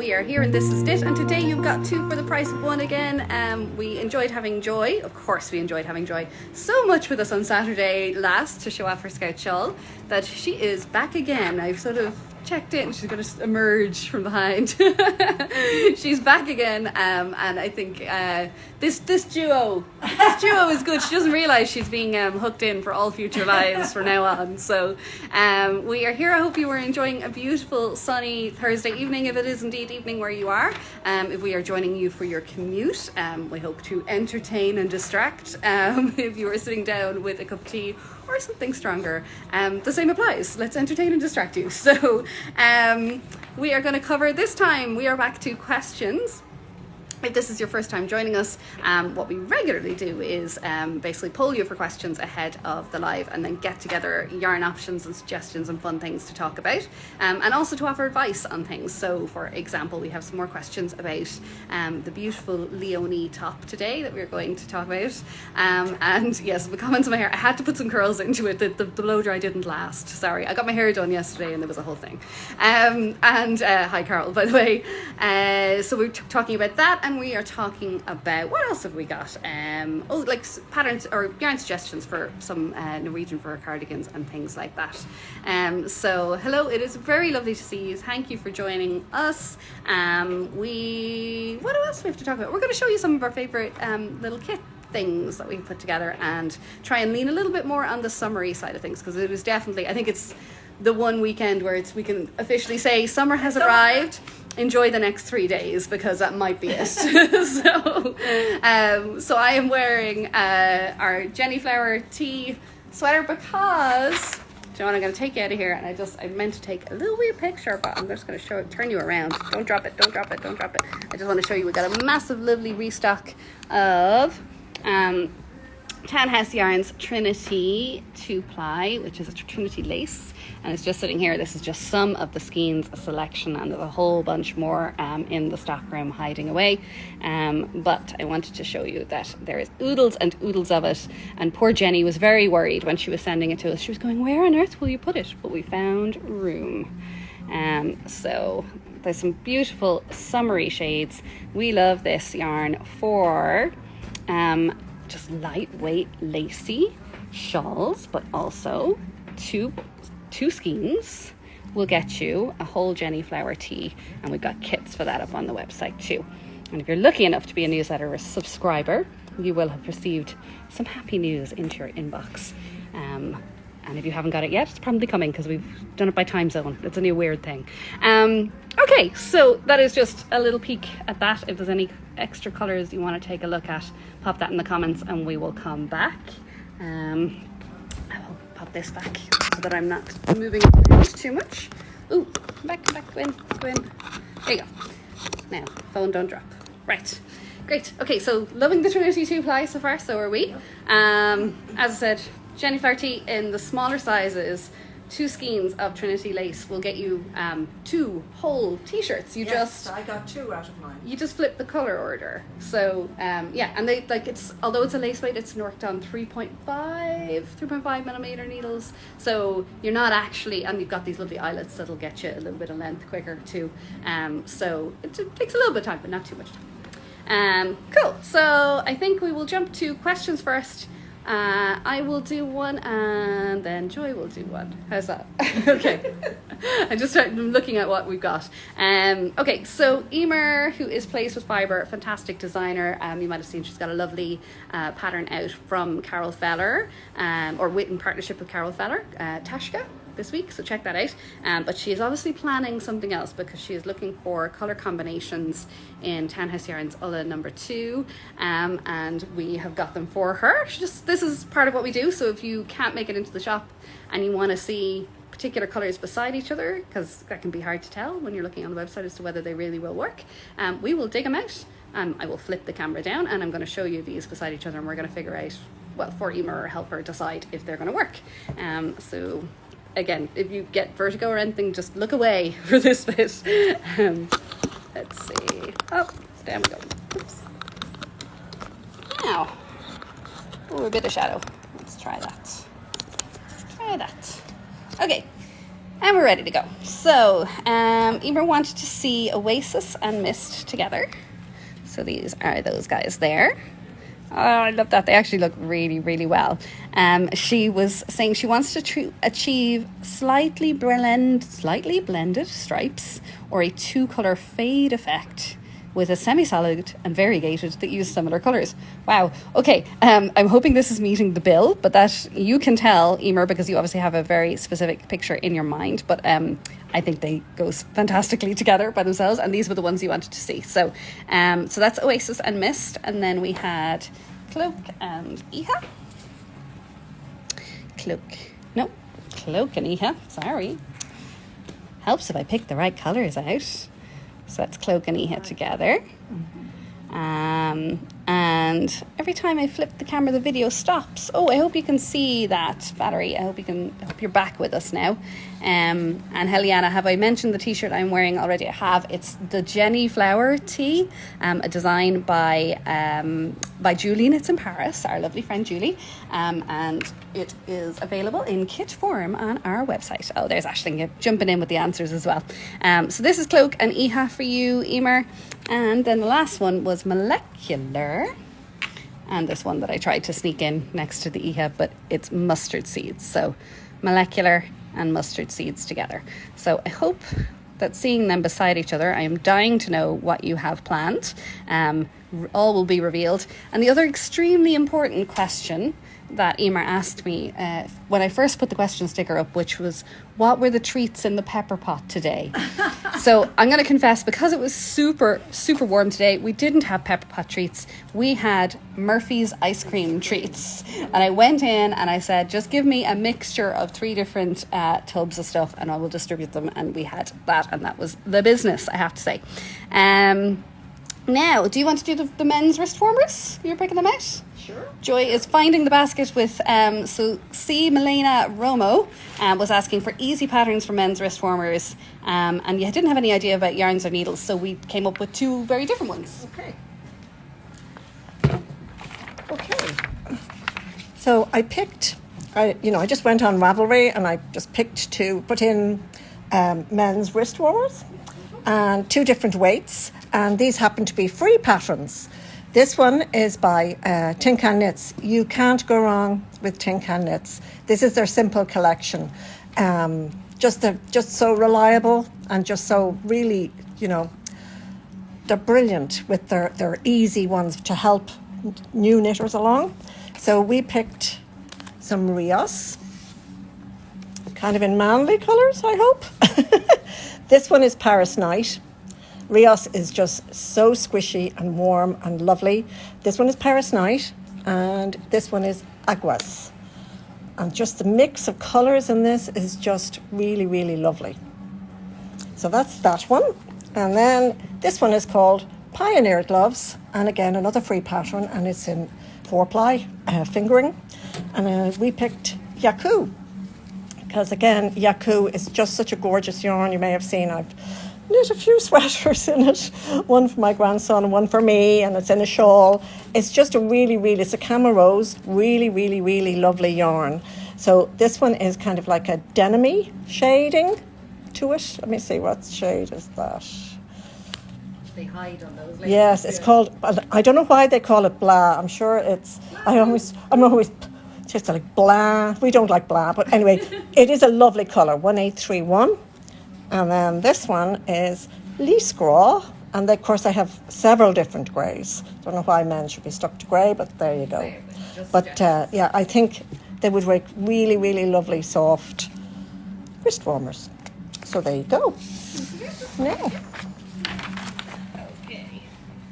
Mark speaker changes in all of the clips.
Speaker 1: we are here and this is it, and today you've got 2 for the price of 1 again. We enjoyed having Joy, of course we enjoyed having Joy so much with us on Saturday last to show off her Scout Shawl that she is back again. I've sort of checked in, she's going to emerge from behind. She's back again, and I think this duo is good. She doesn't realise she's being hooked in for all future lives from now on. So we are here. I hope you are enjoying a beautiful sunny Thursday evening, if it is indeed evening where you are. If we are joining you for your commute, we hope to entertain and distract. If you are sitting down with a cup of tea or something stronger, the same applies. Let's entertain and distract you. So we are going to cover this time, we are back to questions. If this is your first time joining us, what we regularly do is basically poll you for questions ahead of the live and then get together yarn options and suggestions and fun things to talk about, and also to offer advice on things. So for example, we have some more questions about the beautiful Leonie top today that we're going to talk about, and yes, the comments on my hair, I had to put some curls into it. The blow dry didn't last, sorry. I got my hair done yesterday and there was a whole thing, and hi Carol, by the way. So we're talking about that, and we are talking about, what else have we got? Like patterns or yarn suggestions for some Norwegian Fir Cardigans and things like that. So hello, it is very lovely to see you. Thank you for joining us. What else do we have to talk about? We're going to show you some of our favorite little kit things that we've put together and try and lean a little bit more on the summery side of things, because it is definitely, I think it's the one weekend where we can officially say summer has arrived. Enjoy the next 3 days, because that might be it. So I am wearing our Jenny Flower tea sweater because, John, I'm going to take you out of here, and I meant to take a little wee picture, but I'm just going to turn you around. Don't drop it. I just want to show you, we got a massive lovely restock of Townhouse Yarns Trinity 2-ply, which is a Trinity lace, and it's just sitting here. This is just some of the skeins selection, and there's a whole bunch more in the stock room hiding away, but I wanted to show you that there is oodles and oodles of it, and poor Jenny was very worried when she was sending it to us. She was going, where on earth will you put it? But we found room. So there's some beautiful summery shades. We love this yarn for just lightweight lacy shawls, but also two skeins will get you a whole Jenny Flower tee, and we've got kits for that up on the website too. And if you're lucky enough to be a newsletter or a subscriber, you will have received some happy news into your inbox, and if you haven't got it yet, it's probably coming, because we've done it by time zone. It's a new weird thing. Okay, so that is just a little peek at that. If there's any extra colours you want to take a look at, pop that in the comments and we will come back. I will pop this back so that I'm not moving around too much. Ooh, back, go in. There you go. Now, phone don't drop. Right, great. Okay, so loving the Trinity 2-ply so far, so are we. As I said, Jenny Flower tee in the smaller sizes, 2 skeins of Trinity lace will get you 2 whole t-shirts. I got 2 out of mine. You just flip the color order. So yeah, and they although it's a lace weight, it's worked on 3.5 millimeter needles. So you're not actually, and you've got these lovely eyelets that'll get you a little bit of length quicker too. So it takes a little bit of time, but not too much time. Cool. So I think we will jump to questions first. I will do one and then Joy will do one. How's that? Okay. I'm looking at what we've got. Okay, so Emer, who is Plays with Fibre, fantastic designer. You might have seen she's got a lovely pattern out from Carol Feller, or in partnership with Carol Feller, Tashka, this week, so check that out. But she is obviously planning something else, because she is looking for colour combinations in Townhouse Yarns Ulla number 2, and we have got them for her. This is part of what we do, so if you can't make it into the shop and you want to see particular colours beside each other, because that can be hard to tell when you're looking on the website as to whether they really will work, we will dig them out, and I will flip the camera down and I'm going to show you these beside each other, and we're going to figure out, well, for Emer, or help her decide if they're going to work. So again, if you get vertigo or anything, just look away for this bit. Let's see. Oh, there we go. Oops. Now, a bit of shadow. Let's try that. Okay. And we're ready to go. So, Emer wanted to see Oasis and Mist together. So these are those guys there. Oh, I love that. They actually look really, really well. She was saying she wants to achieve slightly blended stripes or a 2-color fade effect with a semi-solid and variegated that use similar colours. Wow. Okay, I'm hoping this is meeting the bill, but that you can tell, Emer, because you obviously have a very specific picture in your mind. But I think they go fantastically together by themselves, and these were the ones you wanted to see. So that's Oasis and Mist, and then we had Cloak and Iha. Cloak and Iha, sorry. Helps if I pick the right colours out. So that's Cloak and Iha together. And every time I flip the camera, the video stops. Oh, I hope you can see that, Valerie. I hope you're back with us now. And Heliana, have I mentioned the t-shirt I'm wearing already? I have. It's the Jenny Flower tee, a design by Julie. It's in Paris, our lovely friend Julie. And it is available in kit form on our website. Oh, there's Aisling jumping in with the answers as well. So this is Cloak and Iha for you, Emer. And then the last one was Molecular. And this one that I tried to sneak in next to the Iha, but it's mustard seeds. So Molecular and mustard seeds together. So I hope that seeing them beside each other, I am dying to know what you have planned. All will be revealed. And the other extremely important question that Emer asked me when I first put the question sticker up, which was, what were the treats in the pepper pot today? So I'm going to confess, because it was super, super warm today, we didn't have pepper pot treats. We had Murphy's ice cream treats. And I went in and I said, just give me a mixture of 3 different tubs of stuff and I will distribute them. And we had that, and that was the business, I have to say. Now, do you want to do the men's wrist warmers? You're picking them out?
Speaker 2: Sure.
Speaker 1: Joy is finding the basket with, so C. Milena Romo was asking for easy patterns for men's wrist warmers. And you didn't have any idea about yarns or needles, so we came up with 2 very different ones.
Speaker 2: Okay. So I picked, I just went on Ravelry and I just picked to put in men's wrist warmers and 2 different weights. And these happen to be free patterns. This one is by TIK Knits. You can't go wrong with TIK Knits. This is their simple collection. Just so reliable and just so really, they're brilliant with their easy ones to help new knitters along. So we picked some Rios, kind of in manly colours, I hope. This one is Paris Night. Rios is just so squishy and warm and lovely. This one is Paris Night, and this one is Aguas. And just the mix of colours in this is just really, really lovely. So that's that one. And then this one is called Pioneer Gloves, and again another free pattern, and it's in 4-ply fingering. And we picked Yaku, because again, Yaku is just such a gorgeous yarn. You may have seen I've knit a few sweaters in it, one for my grandson and one for me, and it's in a shawl. It's just a really, really, it's a camel rose, really, really, really lovely yarn. So this one is kind of like a denim-y shading to it. Let me see, what shade is that?
Speaker 1: They hide on those.
Speaker 2: Yes, it's called, I don't know why they call it blah. I'm sure it's, I'm always just like blah. We don't like blah, but anyway, it is a lovely colour, 1831. And then this one is Lee Scraw. And of course I have several different greys. Don't know why men should be stuck to grey, but there you go. But yeah, I think they would make really, really lovely soft wrist warmers. So there you go. Now.
Speaker 1: Okay.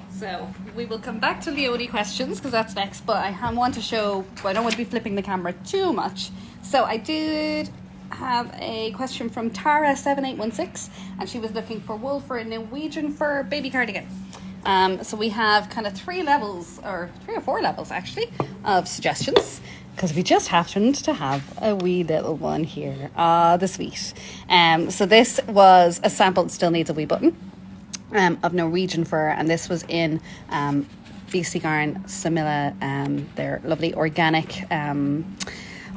Speaker 1: So we will come back to Leonie questions because that's next. But I want to show, I don't want to be flipping the camera too much. So I did have a question from Tara7816, and she was looking for wool for a Norwegian Fir baby cardigan. So we have kind of 3 levels, or 3 or 4 levels actually, of suggestions, because we just happened to have a wee little one here. The sweet. So this was a sample that still needs a wee button of Norwegian Fir, and this was in BC Garn Samila, their lovely organic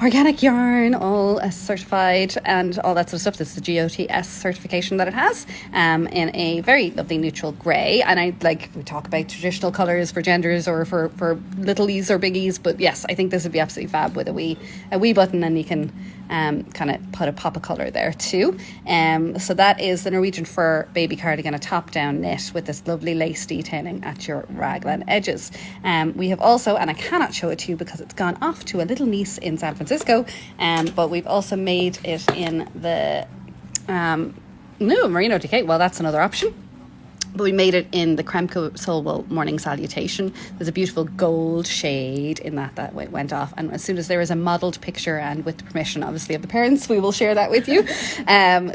Speaker 1: organic yarn, all certified and all that sort of stuff. This is the GOTS certification that it has, in a very lovely neutral grey. And we talk about traditional colours for genders or for littlies or biggies, but yes, I think this would be absolutely fab with a wee button, and you can kind of put a pop of colour there too. So that is the Norwegian Fir baby cardigan, a top down knit with this lovely lace detailing at your raglan edges. We have also, and I cannot show it to you because it's gone off to a little niece in San Francisco, but we've also made it in the Merino TIK. Well, that's another option. But we made it in the Kremko Solwell Morning Salutation. There's a beautiful gold shade in that went off. And as soon as there is a modelled picture, and with the permission, obviously, of the parents, we will share that with you.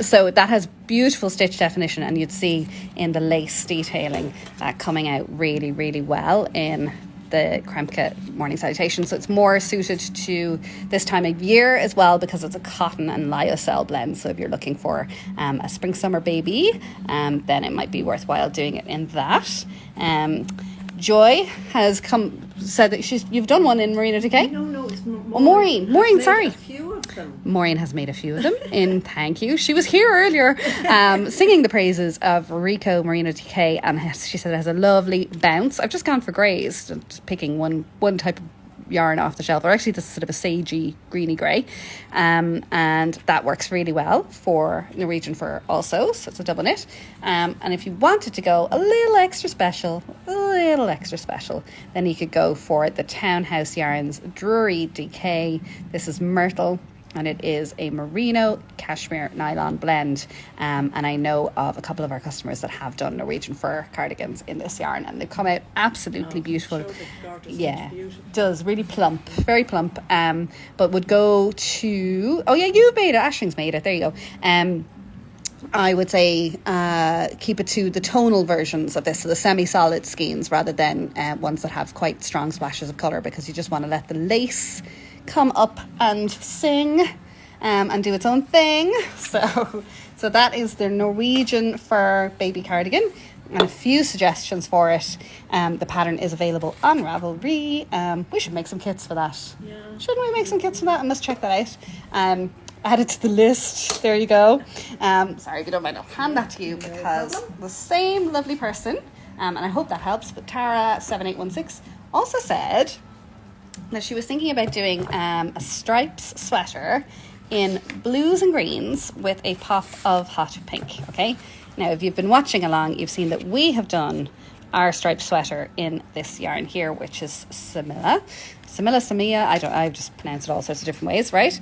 Speaker 1: So that has beautiful stitch definition, and you'd see in the lace detailing that coming out really, really well in the Kremke Morning Salutation. So it's more suited to this time of year as well, because it's a cotton and lyocell blend. So if you're looking for a spring summer baby, then it might be worthwhile doing it in that. Joy has said that you've done one in Merino TIK.
Speaker 2: No, it's
Speaker 1: Maureen, sorry.
Speaker 2: A few of them.
Speaker 1: Maureen has made a few of them thank you. She was here earlier singing the praises of Rico Merino TIK, and she said it has a lovely bounce. I've just gone for greys, just picking one type of yarn off the shelf, or actually this is sort of a sagey greeny grey, and that works really well for Norwegian Fir also, so it's a double knit. And if you wanted to go a little extra special, then you could go for the Townhouse Yarns Drury DK. This is Myrtle, and it is a merino cashmere nylon blend, and I know of a couple of our customers that have done Norwegian Fir cardigans in this yarn, and they come out absolutely beautiful. Yeah, does really plump, very plump, but would go to, you've made it, Ashling's made it, there you go. I would say keep it to the tonal versions of this, so the semi-solid skeins, rather than ones that have quite strong splashes of colour, because you just want to let the lace come up and sing and do its own thing. So that is the Norwegian Fir baby cardigan, and a few suggestions for it. The pattern is available on Ravelry. We should make some kits for that. Yeah. Shouldn't we make some kits for that? I must check that out. Add it to the list. There you go. Sorry if you don't mind, I'll hand that to you, because the same lovely person, and I hope that helps, but Tara7816 also said that she was thinking about doing a stripes sweater in blues and greens with a pop of hot pink. Okay, now if you've been watching along, you've seen that we have done our striped sweater in this yarn here, which is Samila. I've just pronounced it all sorts of different ways, right?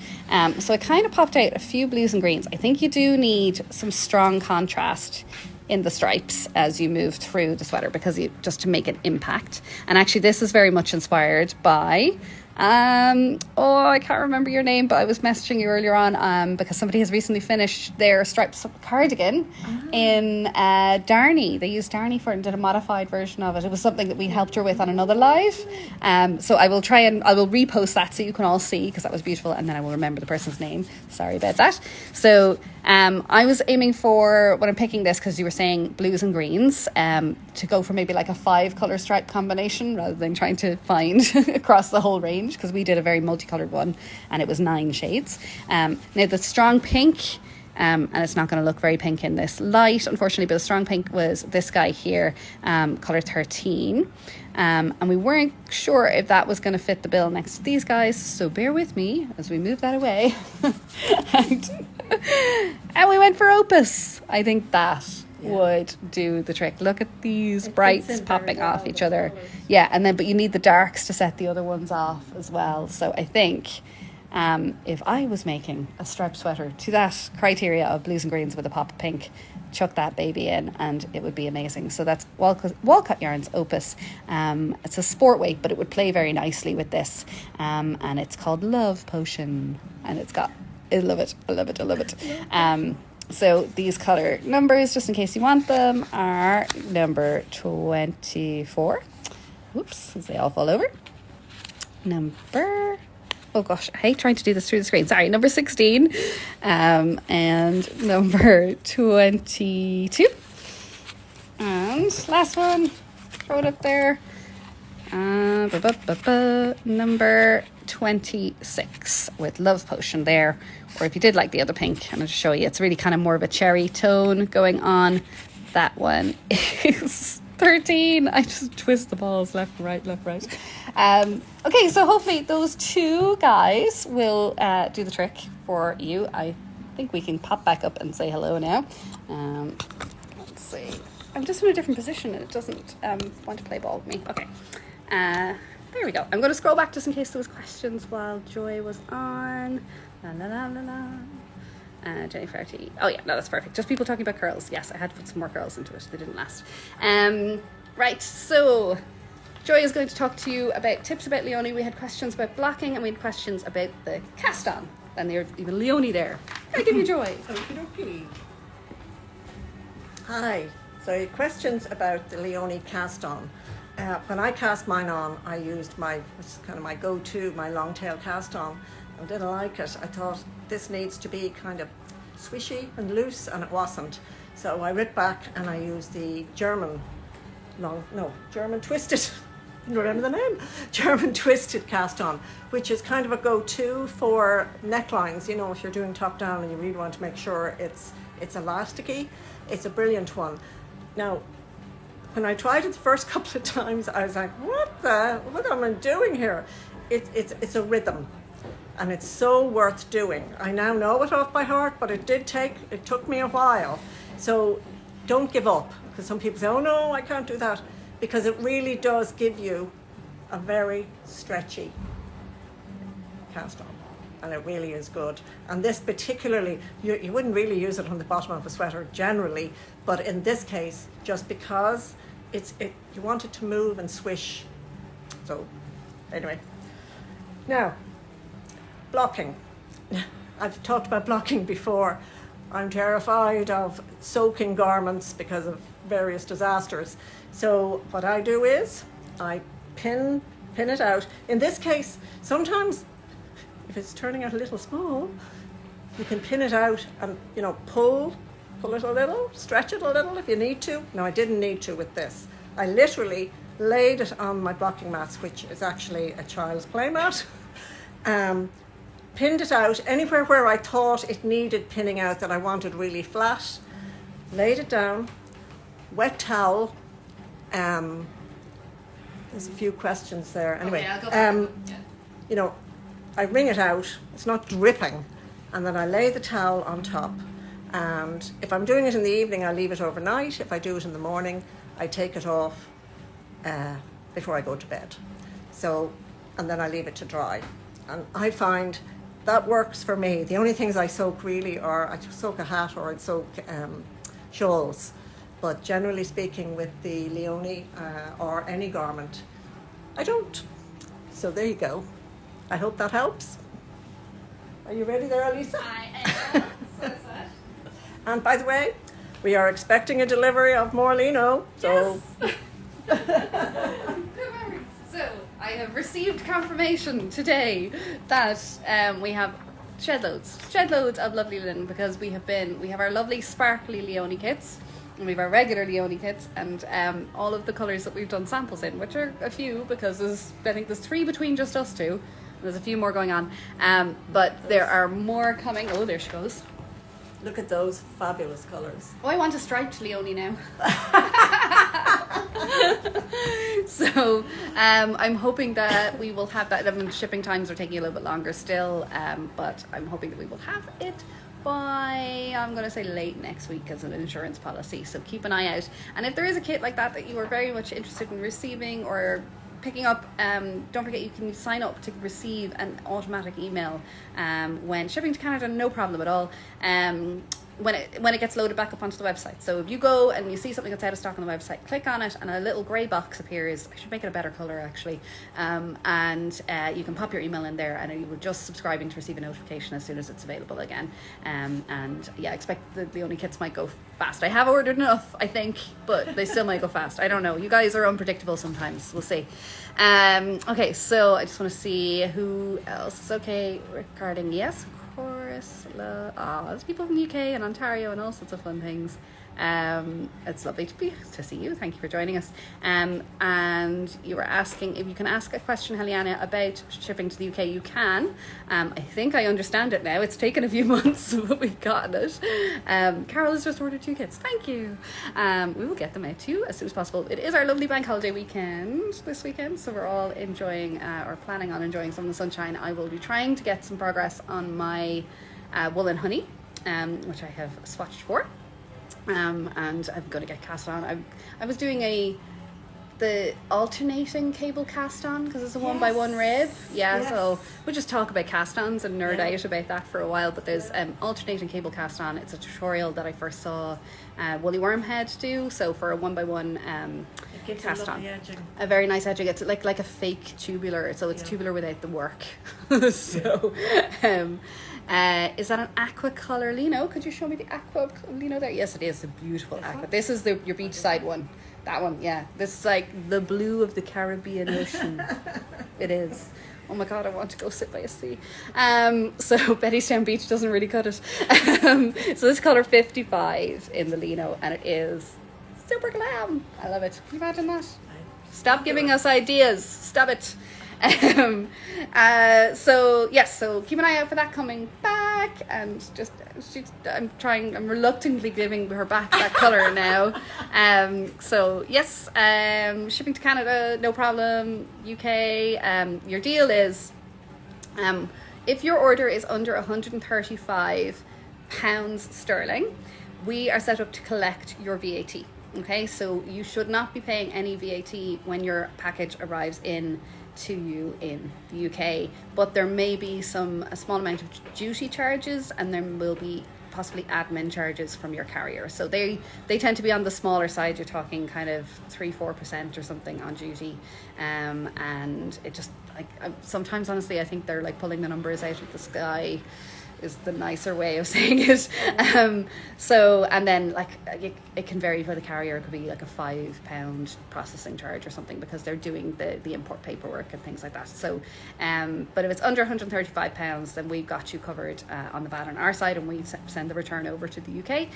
Speaker 1: So it kind of popped out a few blues and greens. I think you do need some strong contrast in the stripes as you move through the sweater, because just to make an impact. And actually this is very much inspired by I can't remember your name, but I was messaging you earlier on because somebody has recently finished their striped cardigan in Darney. They used Darney for it and did a modified version of it. It was something that we helped her with on another live, so I will repost that so you can all see, because that was beautiful, and then I will remember the person's name. Sorry about that. So I was aiming for, when I'm picking this, because you were saying blues and greens, to go for maybe like a 5 colour stripe combination rather than trying to find across the whole range, because we did a very multicoloured one and it was 9 shades. Now the strong pink, and it's not going to look very pink in this light, unfortunately, but the strong pink was this guy here, colour 13. And we weren't sure if that was going to fit the bill next to these guys, so bear with me as we move that away. and we went for Opus. I think that would do the trick. Look at these brights popping off each other. Yeah, but you need the darks to set the other ones off as well. So I think if I was making a striped sweater to that criteria of blues and greens with a pop of pink, chuck that baby in and it would be amazing. So that's Walcott Yarns Opus. It's a sport weight, but it would play very nicely with this, and it's called Love Potion, and I love it. So these colour numbers, just in case you want them, are number 24. Whoops, as they all fall over. Oh gosh, I hate trying to do this through the screen. Sorry, number 16 and number 22. And last one, throw it up there. Number 26 with Love Potion there. Or if you did like the other pink, and I'll just show you, it's really kind of more of a cherry tone going on. That one is 13. I just twist the balls left, right, left, right. Okay, so hopefully those two guys will do the trick for you. I think we can pop back up and say hello now. Let's see. I'm just in a different position and it doesn't want to play ball with me. Okay. There we go. I'm going to scroll back just in case there was questions while Joy was on. La la la la la. Jennifer RT. Oh yeah, no, that's perfect. Just people talking about curls. Yes, I had to put some more curls into it. They didn't last. Right, so Joy is going to talk to you about tips about Leonie. We had questions about blocking and we had questions about the cast on. And there's even Leonie there. Can I give you Joy?
Speaker 2: Okie-dokie. Hi. So questions about the Leonie cast on. When I cast mine on, I used my go-to, my long tail cast on. I didn't like it. I thought this needs to be kind of swishy and loose, and it wasn't. So I ripped back and I used the German twisted, I don't remember the name, German twisted cast on, which is kind of a go-to for necklines. You know, if you're doing top down and you really want to make sure it's elasticy, it's a brilliant one. Now, when I tried it the first couple of times, I was like, what am I doing here? It's a rhythm, and it's so worth doing. I now know it off by heart, but it took me a while. So don't give up, because some people say, oh no, I can't do that, because it really does give you a very stretchy cast on, and it really is good. And this particularly, you wouldn't really use it on the bottom of a sweater generally, but in this case, just because you want it to move and swish. So anyway, now blocking. I've talked about blocking before. I'm terrified of soaking garments because of various disasters. So what I do is I pin it out. In this case, sometimes if it's turning out a little small, you can pin it out and, pull it a little, stretch it a little if you need to. No, I didn't need to with this. I literally laid it on my blocking mats, which is actually a child's play mat. Pinned it out anywhere where I thought it needed pinning out, that I wanted really flat. Laid it down, wet towel. There's a few questions there. Anyway,
Speaker 1: okay, I'll go back.
Speaker 2: Yeah. I wring it out. It's not dripping, and then I lay the towel on top. And if I'm doing it in the evening, I leave it overnight. If I do it in the morning, I take it off before I go to bed. So, and then I leave it to dry. And I find that works for me. The only things I soak really are, I soak a hat or I soak shawls. But generally speaking, with the Leonie or any garment, I don't. So there you go. I hope that helps. Are you ready there, Elisa?
Speaker 1: I am. So sad.
Speaker 2: And by the way, we are expecting a delivery of Morelino. So.
Speaker 1: Yes. So I have received confirmation today that we have shed loads of lovely linen, because we have our lovely sparkly Leonie kits, and we have our regular Leonie kits, and all of the colours that we've done samples in, which are a few, because I think there's 3 between just us two. There's a few more going on, but there are more coming. Oh, there she goes.
Speaker 2: Look at those fabulous colours.
Speaker 1: Oh, I want a striped Leonie now. So I'm hoping that we will have that. I mean, shipping times are taking a little bit longer still, but I'm hoping that we will have it by, I'm going to say late next week, as an insurance policy. So keep an eye out. And if there is a kit like that you are very much interested in receiving or picking up, don't forget you can sign up to receive an automatic email when shipping to Canada, no problem at all, when it gets loaded back up onto the website. So if you go and you see something that's out of stock on the website, click on it and a little grey box appears. I should make it a better colour actually, and you can pop your email in there, and you were just subscribing to receive a notification as soon as it's available again. And yeah, I expect the Leonie kits might go fast. I have ordered enough, I think, but they still might go fast. I don't know, you guys are unpredictable sometimes. We'll see. Okay, so I just want to see who else is okay. Recording, yes, of course. Tesla. There's people from the UK and Ontario and all sorts of fun things. It's lovely to see you. Thank you for joining us. And you were asking if you can ask a question, Helena, about shipping to the UK. You can. I think I understand it now. It's taken a few months, but we've gotten it. Carol has just ordered 2 kits. Thank you. We will get them out to you as soon as possible. It is our lovely bank holiday weekend this weekend, so we're all enjoying or planning on enjoying some of the sunshine. I will be trying to get some progress on my wool and honey, which I have swatched for. And I'm going to get cast on. I was doing the alternating cable cast on because it's a 1x1 rib. So we'll just talk about cast ons and nerd out about that for a while. But there's alternating cable cast on. It's a tutorial that I first saw Woolly Wormhead do. So for a 1x1 cast on, a very nice edging. It's like a fake tubular, so it's tubular without the work. So. Is that an aqua color lino? Could you show me the aqua lino there? Yes, it is a beautiful aqua. This is your beachside one. That one, yeah. This is like the blue of the Caribbean Ocean. It is. Oh my God, I want to go sit by a sea. So Bettystown Beach doesn't really cut it. So this color 55 in the lino, and it is super glam. I love it. Can you imagine that? Stop giving us ideas. Stop it. So keep an eye out for that coming back, and I'm reluctantly giving her back that colour now. Shipping to Canada, no problem. UK, your deal is, if your order is under £135 sterling, we are set up to collect your VAT. Okay, so you should not be paying any VAT when your package arrives to you in the UK, but there may be a small amount of duty charges, and there will be possibly admin charges from your carrier. So they tend to be on the smaller side. You're talking kind of 3-4% or something on duty, and it just sometimes honestly I think they're like pulling the numbers out of the sky is the nicer way of saying it. And then it can vary for the carrier. It could be like a £5 processing charge or something because they're doing the import paperwork and things like that. So but if it's under £135, then we've got you covered on the VAT on our side, and we send the return over to the UK.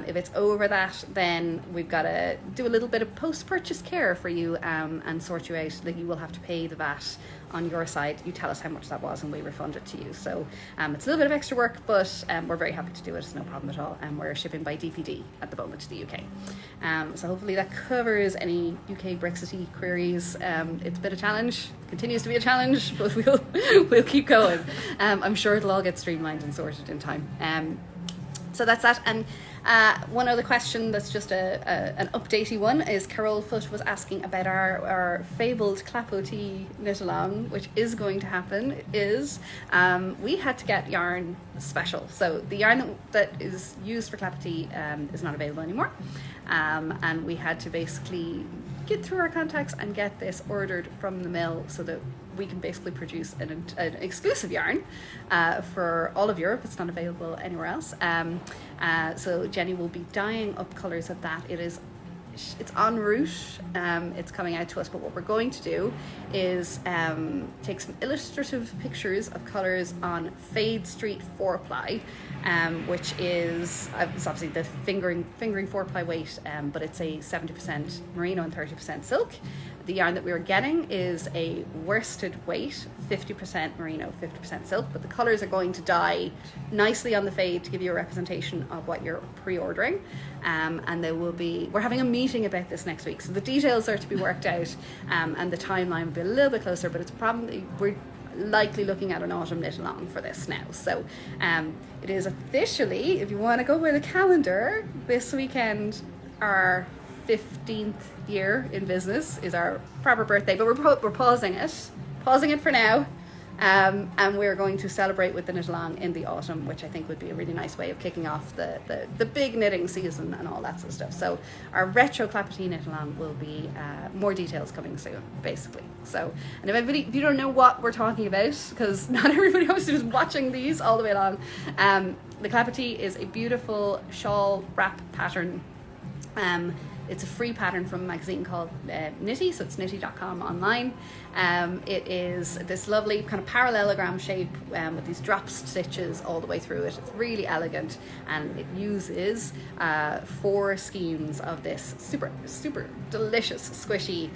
Speaker 1: If it's over that, then we've got to do a little bit of post-purchase care for you, and sort you out. Like, you will have to pay the VAT on your side. You tell us how much that was and we refund it to you. So it's a little bit of extra work, but we're very happy to do it. It's no problem at all, and we're shipping by DPD at the moment to the UK. So hopefully that covers any UK Brexity queries. It's been a challenge, continues to be a challenge, but we'll keep going. I'm sure it'll all get streamlined and sorted in time. So that's that. And one other question that's just an updatey one is Carol Foot was asking about our fabled Clapotis knit along, which is going to happen. We had to get yarn special. So the yarn that is used for Clapotis is not available anymore. And we had to basically get through our contacts and get this ordered from the mill so that we can basically produce an exclusive yarn for all of Europe. It's not available anywhere else. So Jenny will be dyeing up colours of that. It's en route. It's coming out to us, but what we're going to do is take some illustrative pictures of colours on Fade Street 4-ply, which is it's obviously the fingering 4-ply weight, but it's a 70% merino and 30% silk. The yarn that we were getting is a worsted weight, 50% merino, 50% silk, but the colours are going to dye nicely on the fade to give you a representation of what you're pre-ordering. And we're having a meeting about this next week, so the details are to be worked out, and the timeline will be a little bit closer, but we're likely looking at an autumn knit along for this now. So it is officially, if you want to go by the calendar, this weekend our 15th year in business is our proper birthday, but we're pausing it for now, and we're going to celebrate with the knit along in the autumn, which I think would be a really nice way of kicking off the big knitting season and all that sort of stuff. So our retro Clapotis knit along will be more details coming soon, basically. So, and if you don't know what we're talking about, because not everybody obviously is watching these all the way along, the Clapotis is a beautiful shawl wrap pattern It's a free pattern from a magazine called Nitty, so it's nitty.com online. It is this lovely kind of parallelogram shape with these drop stitches all the way through it. It's really elegant, and it uses 4 skeins of this super delicious squishy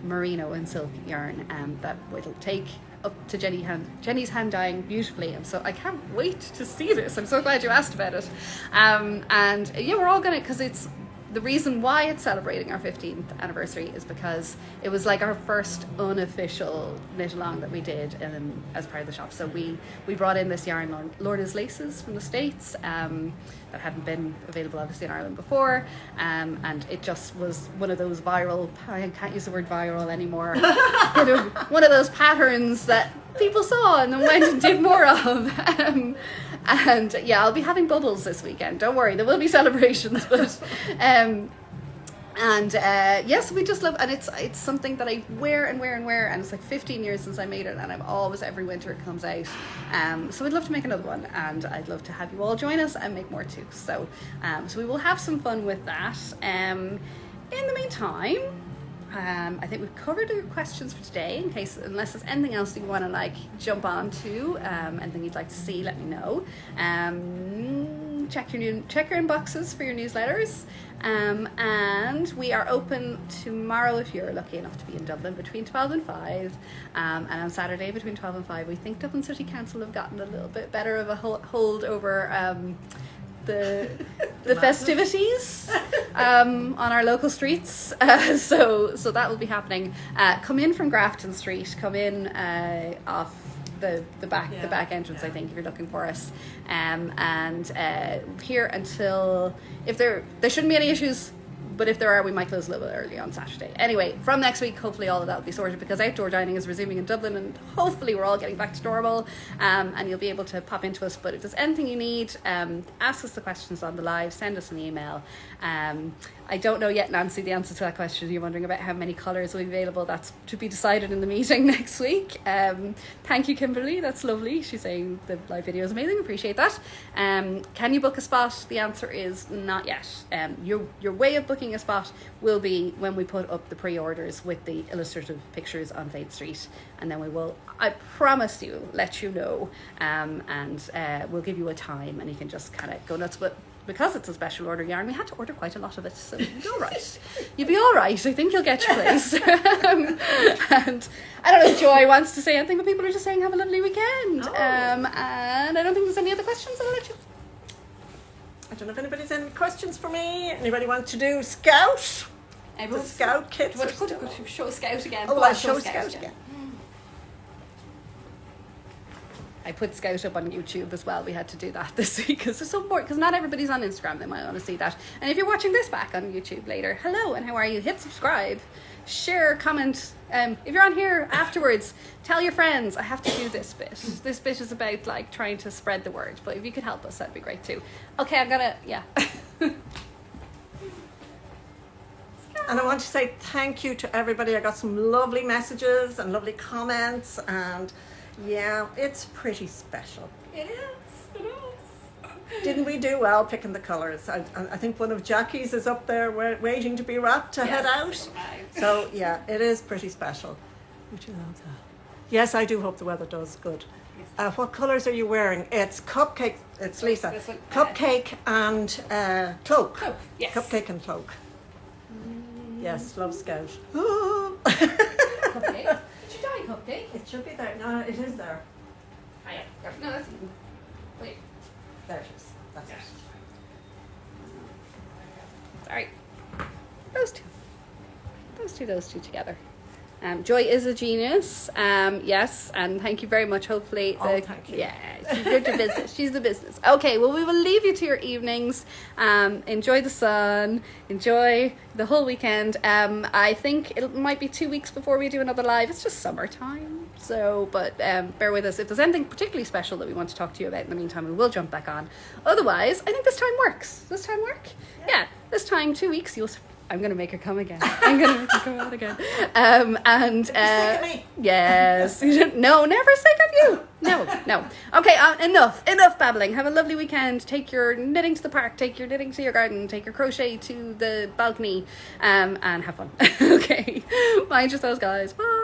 Speaker 1: merino and silk yarn that will take up to Jenny's hand dyeing beautifully, and so I can't wait to see this. I'm so glad you asked about it. And yeah, we're all gonna, because it's the reason why it's celebrating our 15th anniversary is because it was like our first unofficial knit along that we did as part of the shop. So we brought in this yarn, Lorda's Laces, from the States, that hadn't been available obviously in Ireland before, and it just was one of those viral, I can't use the word viral anymore, one of those patterns that people saw and then went and did more of. And yeah, I'll be having bubbles this weekend, don't worry, there will be celebrations, but yes, we just love, and it's something that I wear, and it's like 15 years since I made it, and I'm always, every winter it comes out, so I'd love to make another one, and I'd love to have you all join us and make more too. So we will have some fun with that. In the meantime, I think we've covered your questions for today. Unless there's anything else you want to like jump on to, anything you'd like to see, let me know. Check your inboxes for your newsletters. And we are open tomorrow if you're lucky enough to be in Dublin between 12 and 5. And on Saturday between 12 and 5. We think Dublin City Council have gotten a little bit better of a hold over the festivities on our local streets, so that will be happening. Come in from Grafton Street, come in off the back entrance, I think, if you're looking for us, and here until, if there shouldn't be any issues, but if there are, we might close a little bit early on Saturday. Anyway, from next week, hopefully all of that will be sorted, because outdoor dining is resuming in Dublin, and hopefully we're all getting back to normal, and you'll be able to pop into us. But if there's anything you need, ask us the questions on the live, send us an email. I don't know yet, Nancy, the answer to that question. You're wondering about how many colours will be available. That's to be decided in the meeting next week. Thank you, Kimberly. That's lovely. She's saying the live video is amazing. Appreciate that. Can you book a spot? The answer is not yet. Your way of booking a spot will be when we put up the pre-orders with the illustrative pictures on Faith Street, and then we will, I promise you, let you know, and we'll give you a time, and you can just kind of go nuts. But because it's a special order yarn, we had to order quite a lot of it, so you'll be all right. You'll be all right. I think you'll get your place. And I don't know if Joy wants to say anything, but people are just saying have a lovely weekend. And I don't think there's any other questions. I'll let you.
Speaker 2: I don't know if anybody's any questions for me. Anybody want to do Scout? The Scout kits?
Speaker 1: Show Scout again.
Speaker 2: Oh, I'll show Scout again.
Speaker 1: I put Scout up on YouTube as well. We had to do that this week because there's some more, because not everybody's on Instagram. They might want to see that. And if you're watching this back on YouTube later, hello and how are you? Hit subscribe, share, comment. If you're on here afterwards, tell your friends. I have to do this bit. This bit is about like trying to spread the word, but if you could help us, that'd be great too. Okay, I'm gonna, yeah.
Speaker 2: And I want to say thank you to everybody. I got some lovely messages and lovely comments, and yeah, it's pretty special.
Speaker 1: It is.
Speaker 2: Didn't we do well picking the colours? I think one of Jackie's is up there waiting to be wrapped to head out. So yeah, it is pretty special. Yes, I do hope the weather does good. What colours are you wearing? It's cupcake. It's Lisa. Cupcake and cloak.
Speaker 1: Yes.
Speaker 2: Cupcake and cloak. Yes, love Scout.
Speaker 1: Cupcake. Did you dye cupcake?
Speaker 2: It should be there. No, it is there.
Speaker 1: Oh yeah. No, that's even. Wait.
Speaker 2: There it is. That's it.
Speaker 1: Sorry. Those two together. Joy is a genius. Yes, and thank you very much. Hopefully,
Speaker 2: thank you.
Speaker 1: Yeah, she's good to business. She's the business. Okay, well, we will leave you to your evenings. Enjoy the sun. Enjoy the whole weekend. I think it might be 2 weeks before we do another live. It's just summertime, so but bear with us. If there's anything particularly special that we want to talk to you about in the meantime, we will jump back on. Otherwise, I think this time works. Does this time work? Yeah. This time, 2 weeks, you'll I'm gonna make her come again. I'm gonna make her come out again. And
Speaker 2: sick of me?
Speaker 1: yes, no, never sick of you. No. Okay, enough babbling. Have a lovely weekend. Take your knitting to the park. Take your knitting to your garden. Take your crochet to the balcony. And have fun. Okay, mind yourselves, guys. Bye.